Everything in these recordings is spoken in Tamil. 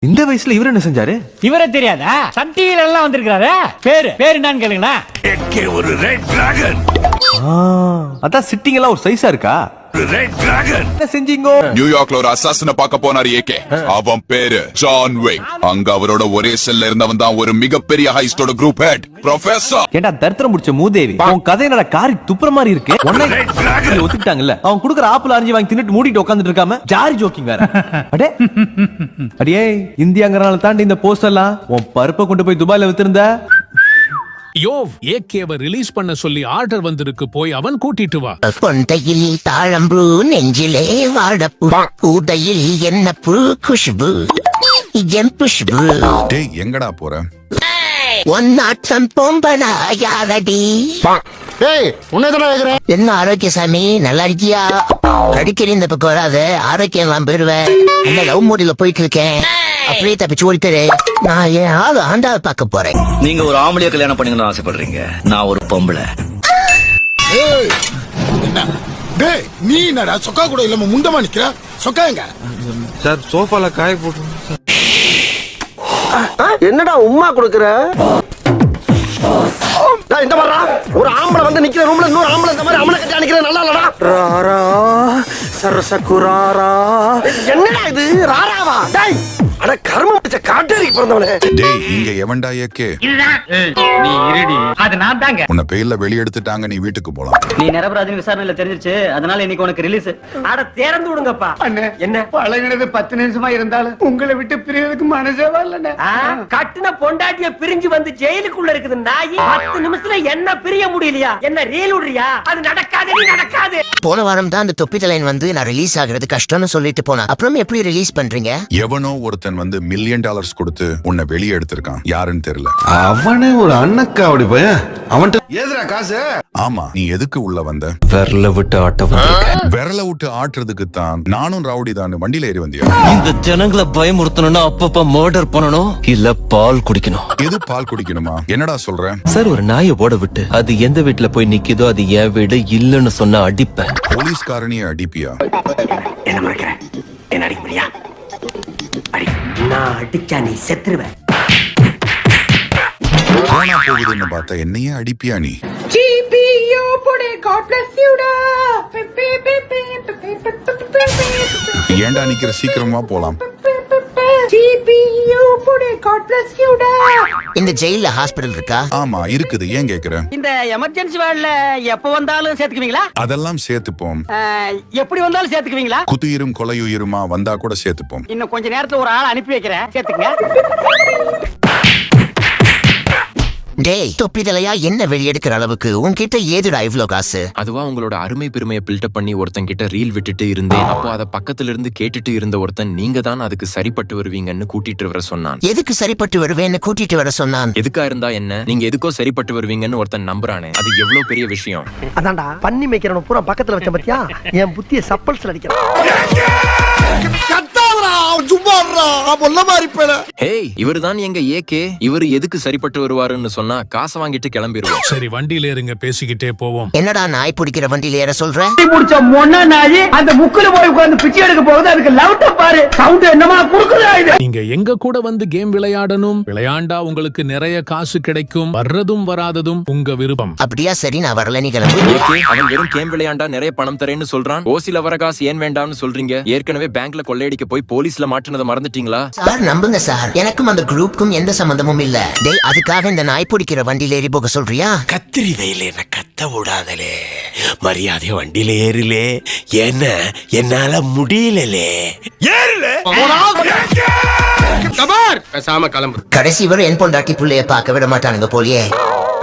இந்த வயசுல இவர் என்ன செஞ்சாரு? இவரே தெரியாதா? சன் டிவில எல்லாம் வந்திருக்காரு. பேரு என்னன்னு கேளுங்களா? ஏகே ஒரு ரெட் டிராகன். அதான் சிட்டிங் எல்லாம் ஒரு சைஸா இருக்கா? ரெட் டிராகன் என்ன செஞ்சீங்க? நியூயார்க்ல ஒரு அசாசின பார்க்க போனாரு ஏகே. அவன் பேரு ஜான் விக். அங்க அவரோட ஒரே செல்ல இருந்தவன் தான் ஒரு மிகப்பெரிய ஹைஸ்டோட குரூப் ஹெட் ப்ரொஃபசர். ஏண்டா தரித்திரம் முடிச்ச மூதேவி, உன் கதை என்னடா காரி துப்புற மாதிரி இருக்கு. ரெட் டிராகன் ஒத்துக்கிட்டாங்கல்ல, அவன் குடுக்குற ஆப்பிள் ஆரஞ்சு வாங்கி தின்னுட்டு மூடிட்டு உட்கார்ந்துட்டு இருக்காம ஜாரி ஜோக்கிங் வேற. அடே அடியே, இந்தியாங்கறனால தாண்டி இந்த போஸ்ட் எல்லாம் உன் பருப்பை கொண்டு போய் துபாயில வித்திருந்த. யோவ், ஏகேவை ரிலீஸ் பண்ண சொல்லி ஆர்டர் வந்திருக்கு, போய் அவன் கூட்டிட்டு வா. கொண்டையில் தாழம்பு, நெஞ்சிலே வாழப்பூ, கூடையில் என்ன பூ, குஷ்பு என் புஷ்பு. டேய் எங்கடா போற? ஒன்னாட்டம் பொம்பனா யாரடி? என்ன ஆரோக்கியசாமி, நல்லா இருக்கியா? அடிக்கடி இந்த பக்கம் வராத, ஆரோக்கியம் எல்லாம் போயிடுவேன். என்ன லவ் மோடில போயிட்டு இருக்கேன், அப்படியே தப்பிச்சு ஓடித்தரு. நான் என் ஆளு ஆண்டாவை பார்க்க போறேன். நீங்க ஒரு ஆம்பளைய கல்யாணம் பண்ணீங்கன்னு ஆசைப்படுறீங்க, நான் ஒரு பொம்பளை. டேய் நீ என்னடா சொக்கா கூட இல்லாம முண்டமா நிக்கிற? சொக்கா எங்க? சார் சோஃபால காய போட்டு. என்னடா உம்மா கொடுக்குற? இந்த மாதிரி ஒரு ஆம்பளை வந்து நிக்கிற ரூம்ல இன்னொரு ஆம்பளை இந்த மாதிரி அமன கட்டி நிக்கிற நல்லா இல்லடா. ராரா சரசகுராரா. என்னடா இது ராராவா? டேய் அட கர்மம் பிடிச்ச காட்டேரிக்கு பிறந்தவனே. டேய் இங்க எவன்டா ஏகே? நீ இருடி, அது நான் தாங்க. உன்னை பெயில்ல வெளிய எடுத்துட்டாங்க, நீ வீட்டுக்கு போலாம். நீ நிரபராதின் விசாரணையில தெரிஞ்சிருச்சு, அதனால இன்னைக்கு உனக்கு ரிலீஸ். அட திறந்து விடுங்கப்பா. அண்ணே என்ன பழகினது 10 நிமிஷமா இருந்தாலும் உங்களை விட்டு பிரியறதுக்கு மனசே வரலண்ணே. கட்டின பொண்டாட்டிய பிரிஞ்சு வந்து ஜெயிலுக்குள்ள இருக்குது நாயி. 10 நிமிஷத்துல என்ன பிரிய முடியலையா? என்ன ரீல் விடுறியா? அது நடக்காது, நடக்காது. போன வாரம் தான் அந்த தொப்பி தலைன் வந்து நான் ரிலீஸ் ஆகுறது கஷ்டம்னு சொல்லிட்டு போனா, அப்புறம் எப்படி ரிலீஸ் பண்றீங்க? எவனோ ஒருத்தன் வந்து $1 மில்லியன் கொடுத்து உன்னை வெளியே எடுத்திருக்கான். யாருன்னு தெரியல. அவனே ஒரு அண்ணக்கா அப்படி போய அவன்கிட்ட ஏதுடா காசு? ஆமா, நீ எதுக்கு உள்ள வந்த? விரல விட்டு ஆட்ட. விரல விட்டு ஆட்டுறதுக்கு தான். நானும் ரவுடி தான். வண்டியில ஏறி வந்தியா? இந்த ஜனங்களை பயமுறுத்தணும்னா அப்பப்ப மர்டர் பண்ணணும், இல்ல பால் குடிக்கணும். எது பால் குடிக்கணுமா? என்னடா சொல்ற? சார், ஒரு நாயை ஓட விட்டு அது எந்த வீட்டுல போய் நிக்குதோ அது என் வீடு இல்லன்னு சொன்னா அடிப்பேன். போலீஸ்காரனிய அடிப்பியா? என்ன மறைக்கிற? என்ன அடிக்க முடியா? அடி. நான் அடிச்சா நீ செத்துருவேன். போனா போகுதுன்னு பார்த்தா என்னையே அடிப்பியா நீ? ஏன்டா நிக்கிற? சீக்கிரமா போலாம். இந்த ஜெயில ஹாஸ்பிடல் இருக்கா? ஆமா இருக்குது. ஏன் கேக்குற? இந்த எமர்ஜென்சி வார்டுல எப்ப வந்தாலும் சேர்த்துக்குவீங்களா? அதெல்லாம் சேர்த்துப்போம். எப்படி வந்தாலும் சேர்த்துக்குவீங்களா? குத்துயிரும் கொலையுயிருமா வந்தா கூட சேர்த்துப்போம். இன்னும் கொஞ்ச நேரத்துல ஒரு ஆள் அனுப்பி வைக்கிறேன், சேர்த்துங்க. டேய் தொப்பி தலையா, என்ன வெளியெடுக்கிற அளவுக்கு உன்கிட்ட ஏதுடா இவ்ளோ காசு? அதுவா உங்களோட அருமை பெருமையை பில்டப் பண்ணி ஒருத்தன் கிட்ட ரீல் விட்டுட்டு இருந்தேன். அப்போ அத பக்கத்துல இருந்து கேட்டுட்டு இருந்த ஒருத்தன், நீங்க தான் அதுக்கு சரிப்பட்டு வருவீங்கன்னு கூட்டிட்டு வர சொன்னான். எதுக்கு சரிப்பட்டு வருவேன்னு கூட்டிட்டு வர சொன்னான்? எதுக்கா இருந்தா என்ன, நீங்க எதுக்கோ சரிப்பட்டு வருவீங்கன்னு ஒருத்தன் நம்புறானே, அது எவ்வளவு பெரிய விஷயம். அதான்டா பண்ணி மேய்க்கிறவன பூரா பக்கத்துல வச்ச பத்தியா? என் புத்திய சப்பல்ஸ்ல அடிக்கிறான். ஹேய், இவருதான் எங்க ஏகே. இவரு எதுக்கு சரிப்பட்டு வருவாருன்னு சொன்னா காசை வாங்கிட்டு கிளம்பிடுவோம். சரி, வண்டியில இருங்க, பேசிக்கிட்டே போவோம். என்னடா நாய் பிடிக்கிற வண்டியில ஏற சொல்ற? முடிச்ச மொன்ன நாயி அந்த முக்குல போய் உட்கார்ந்து பிச்சை எடுக்க போகுது. அதுக்கு லவுட்ட பாரு, சவுண்ட் என்னமா குடுக்குதா இது? நீங்க எங்க கூட வந்து கேம் விளையாடணும். விளையாண்டா உங்களுக்கு நிறைய காசு கிடைக்கும். வர்றதும் வராததும் உங்க விருப்பம். அப்படியா? சரி, நான் வரல, நீ கிளம்பு. ஏகே, அவன் வெறும் கேம் விளையாண்டா நிறைய பணம் தரேன்னு சொல்றான். ஓசில வர காசு ஏன் வேண்டாம்னு சொல்றீங்க? ஏற்கனவே பேங்க்ல கொள்ளையடிக்க போய் போலீஸ்ல மாட்டினதை மறந்துட்டீங்களா? சார் நம்புங்க சார், எனக்கும் அந்த குரூப்புக்கும் எந்த சம்பந்தமும் இல்ல. டேய் அதுக்காக இந்த நாய் பிடிக்கிற வண்டியில ஏறி போக சொல்றியா? கத்திரி வெயில என்ன கத்த விடாதலே, மரியாதைய வண்டியில ஏறிலே. என்ன என்னால முடியலலே. ஏறல பேசாம கிளம்பு. கடைசி வரை என் பொண்டாட்டி புள்ளைய பார்க்க விட மாட்டானுங்க போலியே.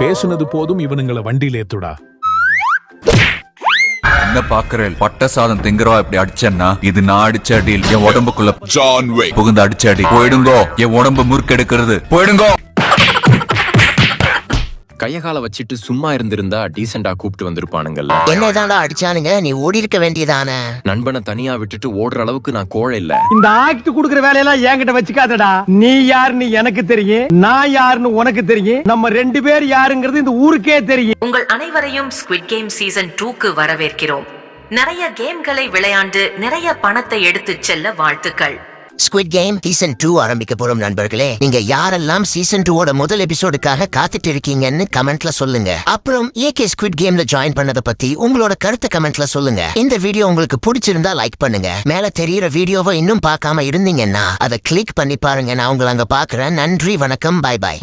பேசுனது போதும், இவனுங்களை வண்டியில ஏத்துடா. என்ன பாக்குறேன்? பட்ட சாதம் திங்கறவா இப்படி அடிச்சேன்னா இது நான் அடிச்ச அடியில் என் உடம்புக்குள்ள ஜான் விக் புகுந்து அடிச்ச அடி. போயிடுங்கோ, என் உடம்பு முறுக்கெடுக்கிறது. போயிடுங்கோ. கையகால வச்சிட்டு சும்மா இருந்திருந்தா டீசெண்டா கூப்பிட்டு வந்திருப்பானுங்கல்ல. என்னதான்டா அடிச்சானுங்க? நீ ஓடி இருக்க வேண்டியதானே. நண்பனை தனியா விட்டுட்டு ஓடுற அளவுக்கு நான் கோழை இல்ல. இந்த ஆக்ட் குடுக்குற வேலையெல்லாம் என்கிட்ட வச்சுக்காதடா. நீ யாருன்னு எனக்கு தெரியும், நான் யாருன்னு உனக்கு தெரியும். நம்ம 2 பேர் யாருங்கிறது இந்த ஊருக்கே தெரியும். உங்கள் அனைவரையும் ஸ்குவிட் கேம் சீசன் 2க்கு வரவேற்கிறோம். நிறைய கேம்களை விளையாண்டு நிறைய பணத்தை எடுத்து செல்ல வாழ்த்துக்கள். ஸ்குவிட் கேம் சீசன் 2 ஆரம்பிக்க போறோம் நண்பர்களே. நீங்க யாரெல்லாம் சீசன் 2 முதல் எபிசோடுக்காக காத்துட்டு இருக்கீங்கன்னு கமெண்ட்ல சொல்லுங்க. அப்புறம் ஏகே ஸ்குவிட் கேம்ல ஜாயின் பண்ணத பத்தி உங்களோட கருத்தை கமெண்ட்ல சொல்லுங்க. இந்த வீடியோ உங்களுக்கு பிடிச்சிருந்தா லைக் பண்ணுங்க. மேல தெரியுற வீடியோவை இன்னும் பார்க்காம இருந்தீங்கன்னா அதை கிளிக் பண்ணி பாருங்க. நான் உங்களை அங்க பாக்குறேன். நன்றி, வணக்கம், பாய் பாய்.